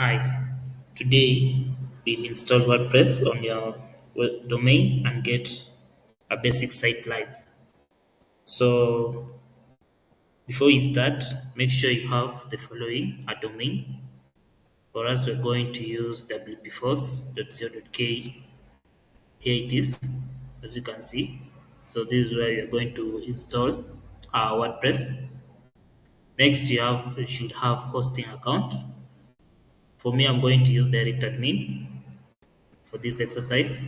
Hi, today we'll install WordPress on your domain and get a basic site live. So before you start, make sure you have the following: a domain. For us, we're going to use WPfoss.co.k. Here it is, as you can see. So this is where you're going to install our WordPress. Next, you should have hosting account. For me, I'm going to use direct admin for this exercise.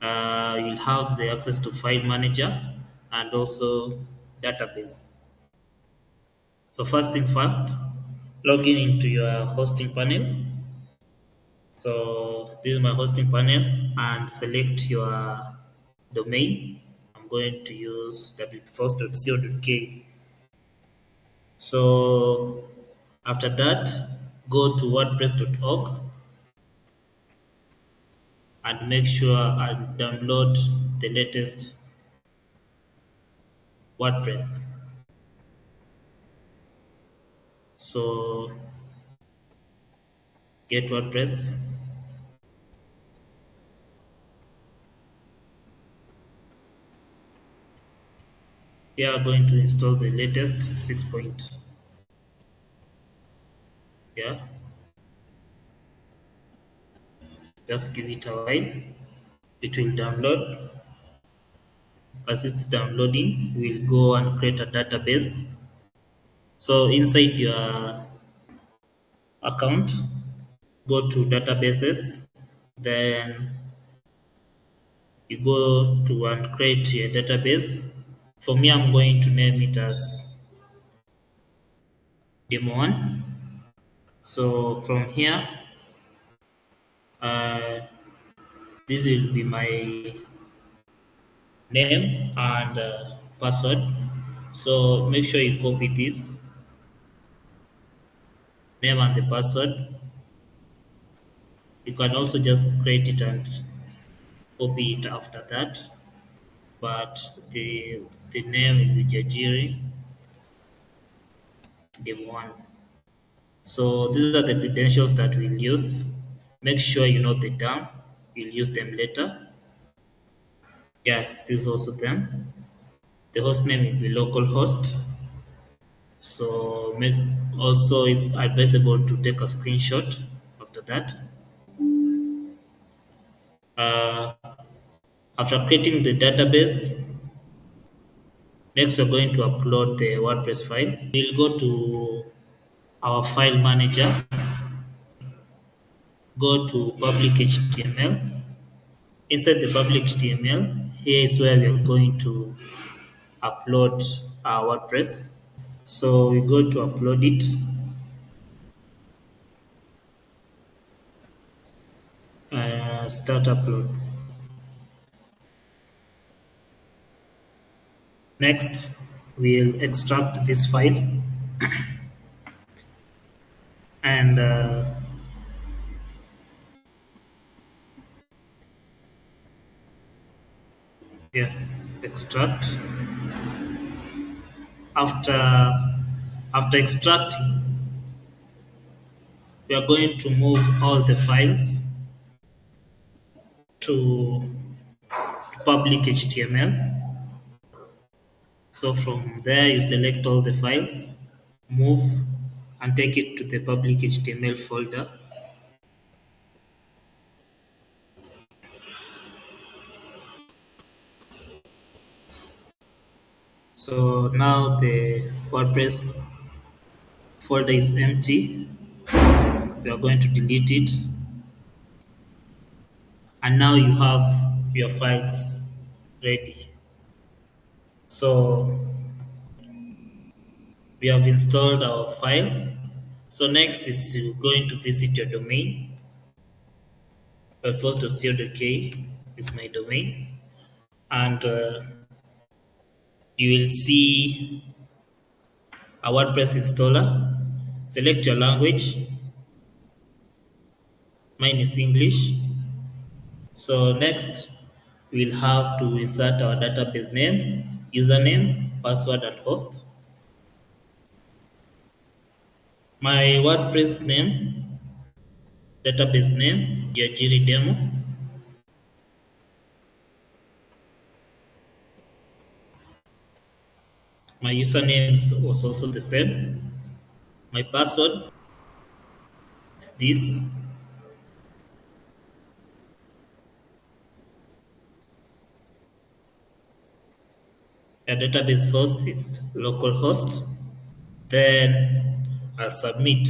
You'll have the access to file manager and also database. So first thing first, log in into your hosting panel. So this is my hosting panel and select your domain. I'm going to use wpfoss.co.k. So after that, go to wordpress.org and make sure and download the latest WordPress. So get WordPress. We are going to install the latest 6 point. Yeah, just give it a while. It will download. As it's downloading, we'll go and create a database. So inside your account, go to databases, then you go to and create your database. For me, I'm going to name it as demo1. So from here, uh, this will be my name and password. So make sure you copy this name and the password. You can also just create it and copy it after that. But the name will be Jajiri Demo1. So these are the credentials that we'll use. Make sure you know the term. You'll use them later. Yeah, this is also them. The host name will be localhost. So make also it's advisable to take a screenshot after that. Uh, After creating the database, next we're going to upload the WordPress file. We'll go to our file manager, go to public HTML. Inside the public HTML, here is where we're going to upload our WordPress. So we go to upload it. Start upload. Next, we'll extract this file and yeah, extract. After extracting, we are going to move all the files to public HTML. So from there, you select all the files, move, and take it to the public HTML folder. So now the WordPress folder is empty. We are going to delete it. And now you have your files ready. So we have installed our file. So next is going to visit your domain. First.co.k is my domain. And you will see a WordPress installer. Select your language. Mine is English. So next, we'll have to insert our database name, username, password, and host. My WordPress name Database name, Jiajiri demo. My username was also the same. My password is this. A database host is localhost. Then I'll submit.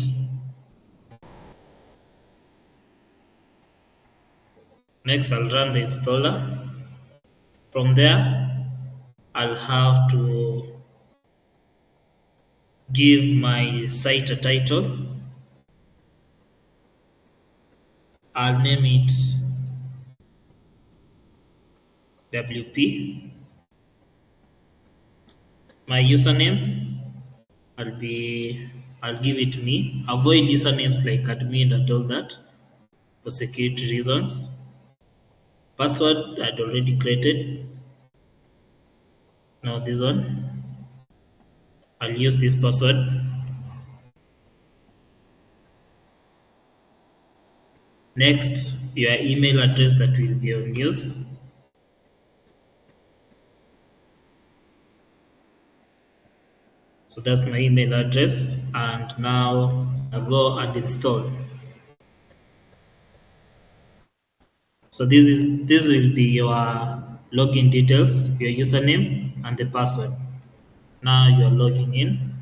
Next, I'll run the installer. From there, I'll have to give my site a title. I'll name it WP. My username, I'll be I'll give it me. Avoid usernames like admin and all that for security reasons. Password I'd already created. Now this one. I'll use this password. Next, your email address that will be on use. So that's my email address. And now I'll go and install. So this will be your login details, your username and the password. Now you are logging in.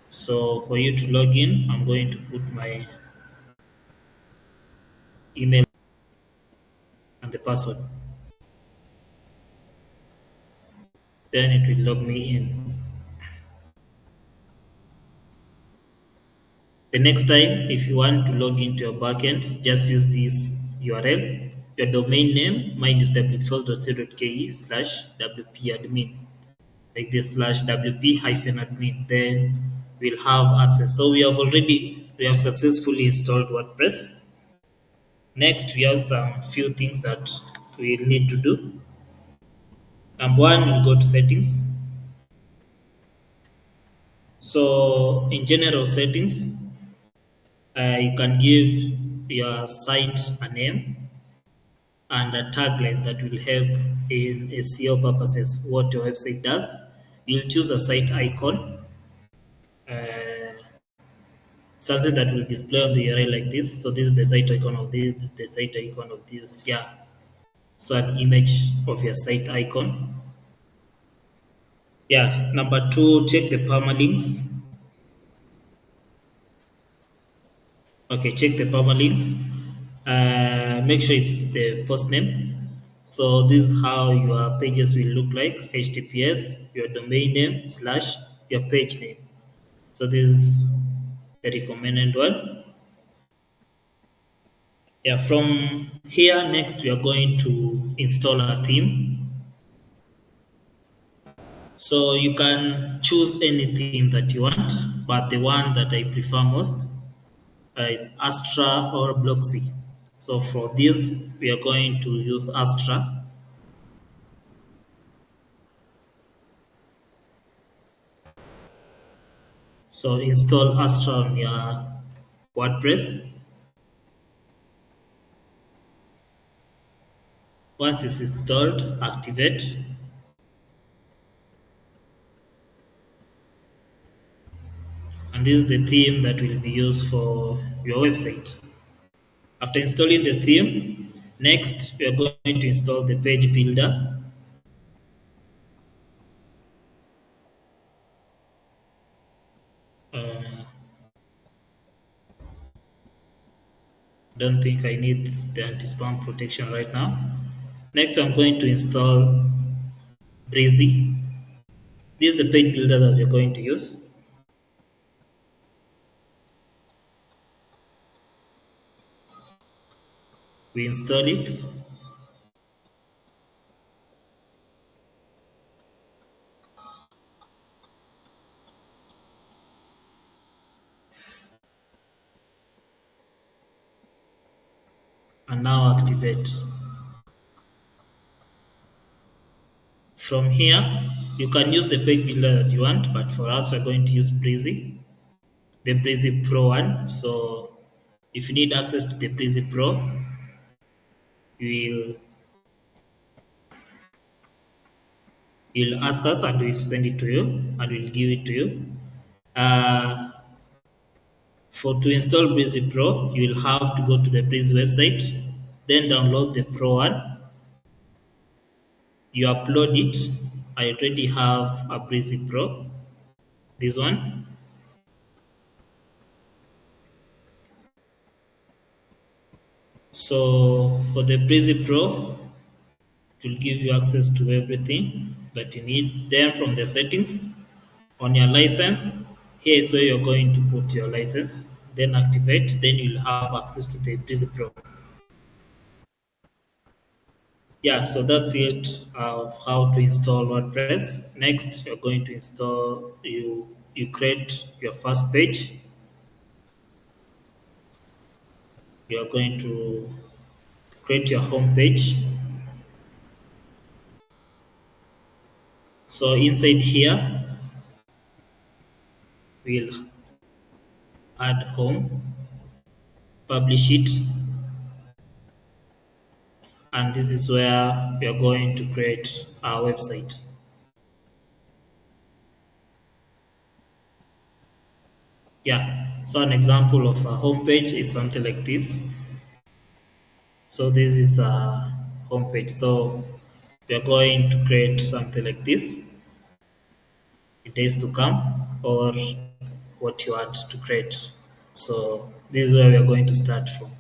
So for you to log in, I'm going to put my email and the password. Then it will log me in. The next time, if you want to log into your backend, just use this URL. Your domain name, mine is wpfoss.co.ke slash wp-admin, like this slash wp-admin. Then we'll have access. So we have successfully installed WordPress. Next, we have some few things that we need to do. Number one, we'll go to settings. So in general settings, you can give your site a name and a tagline that will help in SEO purposes what your website does. You'll choose a site icon, something that will display on the URL like this. So this is the site icon of this is the site icon of this. Yeah. So an image of your site icon. Yeah. Number two, check the permalinks. Okay, check the permalinks. Make sure it's the post name. So this is how your pages will look like: HTTPS, your domain name slash your page name. So this is the recommended one. Yeah, from here next we are going to install a theme. So you can choose any theme that you want, but the one that I prefer most is Astra or Bloxy. So for this, we are going to use Astra. So install Astra on your WordPress. Once it's installed, activate. And this is the theme that will be used for your website. After installing the theme, next we are going to install the page builder. Uh, don't think I need the anti-spam protection right now. Next, I'm going to install Breezy. This is the page builder that we're going to use. We install it. And now activate. From here, you can use the page builder that you want, but for us, we're going to use Breezy. the Breezy Pro one. So if you need access to the Breezy Pro, you will you'll ask us and we'll send it to you and we'll give it to you. Uh, for to install Breezy Pro, you will have to go to the Breezy website, then download the Pro one. You upload it. I already have a Breezy Pro. This one. So for the Breezy Pro, it will give you access to everything that you need. Then from the settings on your license, here is where you're going to put your license. Then activate. Then you'll have access to the Breezy Pro. Yeah, so that's it of how to install WordPress. Next, you're going to install you create your first page. You're going to create your home page. So inside here, we'll add home, publish it, and this is where we are going to create our website. Yeah, so an example of a home page is something like this. So this is a home page. So we are going to create something like this in days to come, or what you want to create. So this is where we are going to start from.